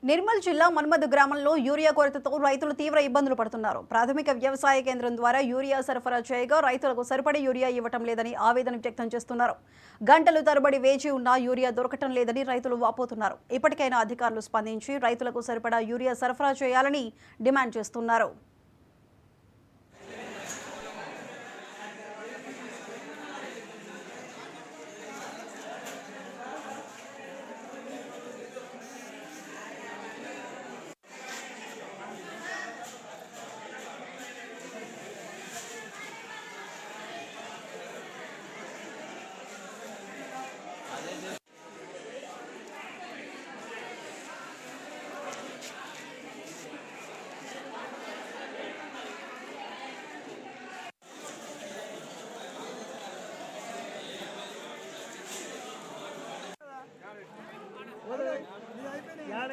నిర్మల్ జిల్లా మన్మద్ గ్రామంలో యూరియా కొరతతో రైతులు తీవ్ర ఇబ్బందులు పడుతున్నారు. ప్రాథమిక వ్యవసాయ కేంద్రం ద్వారా యూరియా సరఫరా చేయగా రైతులకు సరిపడే యూరియా ఇవ్వటం లేదని ఆవేదన వ్యక్తం చేస్తున్నారు. గంటలు తరబడి వేచి ఉన్నా యూరియా దొరకటం లేదని రైతులు వాపోతున్నారు. ఇప్పటికైనా అధికారులు స్పందించి రైతులకు సరిపడా యూరియా సరఫరా చేయాలని డిమాండ్ చేస్తున్నారు. यार